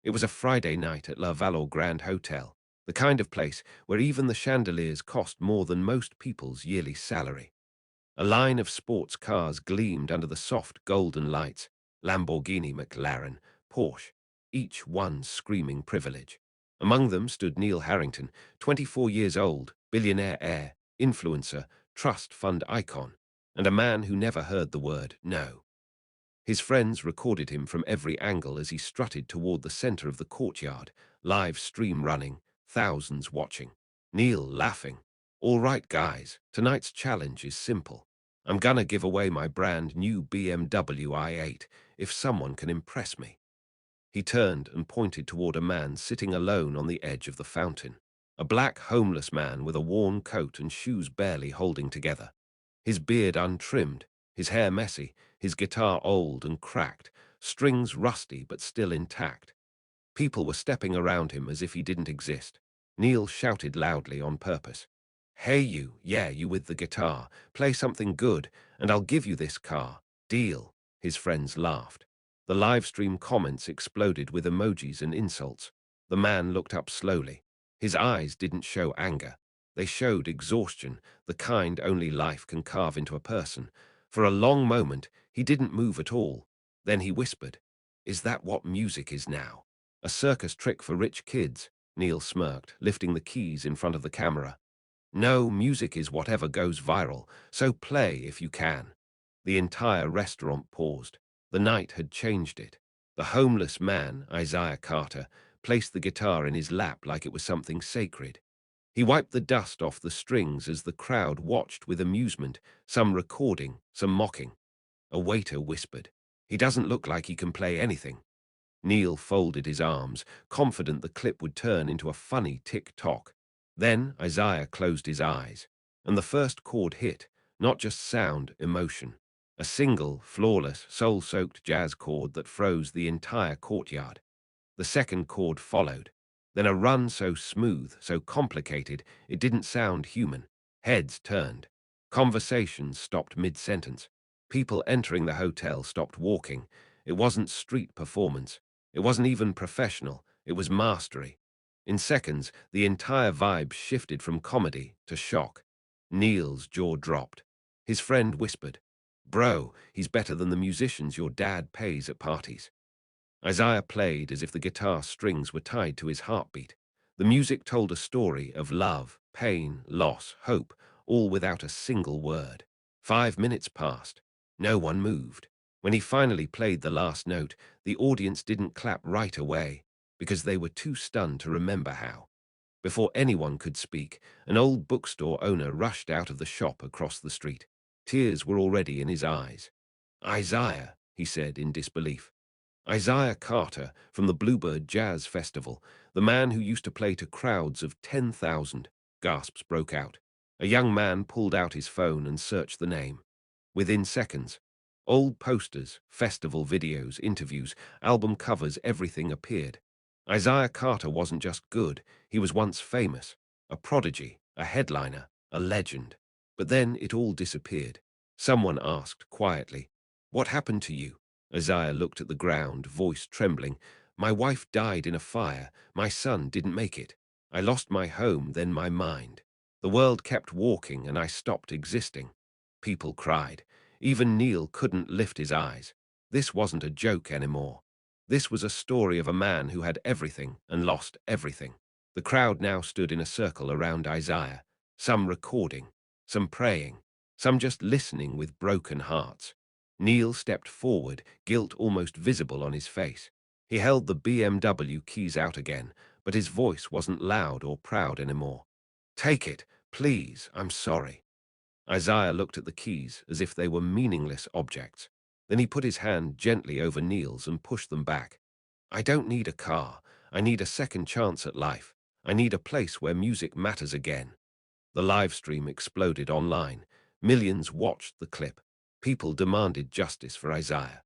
It was a Friday night at La Valor Grand Hotel, the kind of place where even the chandeliers cost more than most people's yearly salary. A line of sports cars gleamed under the soft golden lights, Lamborghini, McLaren, Porsche, each one screaming privilege. Among them stood Neil Harrington, 24 years old, billionaire heir, influencer, trust fund icon, and a man who never heard the word no. His friends recorded him from every angle as he strutted toward the center of the courtyard, live stream running, thousands watching. Neil laughing. All right, guys, tonight's challenge is simple. I'm gonna give away my brand new BMW i8 if someone can impress me. He turned and pointed toward a man sitting alone on the edge of the fountain. A black homeless man with a worn coat and shoes barely holding together. His beard untrimmed, his hair messy, his guitar old and cracked, strings rusty but still intact. People were stepping around him as if he didn't exist. Neil shouted loudly on purpose. Hey you, yeah, you with the guitar, play something good, and I'll give you this car. Deal. His friends laughed. The live stream comments exploded with emojis and insults. The man looked up slowly. His eyes didn't show anger. They showed exhaustion, the kind only life can carve into a person. For a long moment, he didn't move at all. Then he whispered, "Is that what music is now? A circus trick for rich kids?" Neil smirked, lifting the keys in front of the camera. No, music is whatever goes viral, so play if you can. The entire restaurant paused. The night had changed it. The homeless man, Isaiah Carter, placed the guitar in his lap like it was something sacred. He wiped the dust off the strings as the crowd watched with amusement, some recording, some mocking. A waiter whispered, "He doesn't look like he can play anything." Neil folded his arms, confident the clip would turn into a funny tick-tock. Then Isaiah closed his eyes, and the first chord hit, not just sound, emotion. A single, flawless, soul-soaked jazz chord that froze the entire courtyard. The second chord followed. Then a run so smooth, so complicated, it didn't sound human. Heads turned. Conversations stopped mid-sentence. People entering the hotel stopped walking. It wasn't street performance. It wasn't even professional. It was mastery. In seconds, the entire vibe shifted from comedy to shock. Neil's jaw dropped. His friend whispered, "Bro, he's better than the musicians your dad pays at parties." Isaiah played as if the guitar strings were tied to his heartbeat. The music told a story of love, pain, loss, hope, all without a single word. 5 minutes passed. No one moved. When he finally played the last note, the audience didn't clap right away because they were too stunned to remember how. Before anyone could speak, an old bookstore owner rushed out of the shop across the street. Tears were already in his eyes. "Isaiah," he said in disbelief. Isaiah Carter from the Bluebird Jazz Festival, the man who used to play to crowds of 10,000, gasps broke out. A young man pulled out his phone and searched the name. Within seconds, old posters, festival videos, interviews, album covers, everything appeared. Isaiah Carter wasn't just good, he was once famous, a prodigy, a headliner, a legend. But then it all disappeared. Someone asked quietly, "What happened to you?" Isaiah looked at the ground, voice trembling. "My wife died in a fire. My son didn't make it. I lost my home, then my mind. The world kept walking and I stopped existing." People cried. Even Neil couldn't lift his eyes. This wasn't a joke anymore. This was a story of a man who had everything and lost everything. The crowd now stood in a circle around Isaiah, some recording, some praying, some just listening with broken hearts. Neil stepped forward, guilt almost visible on his face. He held the BMW keys out again, but his voice wasn't loud or proud anymore. "Take it, please, I'm sorry." Isaiah looked at the keys as if they were meaningless objects. Then he put his hand gently over Neil's and pushed them back. "I don't need a car. I need a second chance at life. I need a place where music matters again." The live stream exploded online. Millions watched the clip. People demanded justice for Isaiah.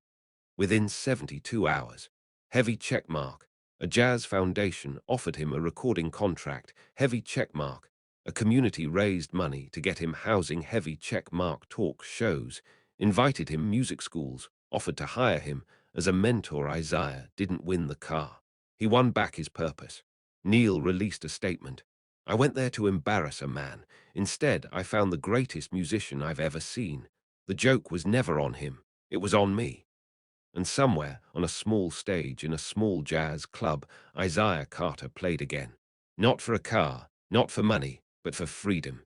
Within 72 hours, heavy checkmark. A jazz foundation offered him a recording contract, heavy checkmark. A community raised money to get him housing, heavy checkmark talk shows, invited him music schools, offered to hire him as a mentor. Isaiah didn't win the car. He won back his purpose. Neil released a statement. I went there to embarrass a man. Instead, I found the greatest musician I've ever seen. The joke was never on him. It was on me. And somewhere, on a small stage in a small jazz club, Isaiah Carter played again. Not for a car, not for money, but for freedom.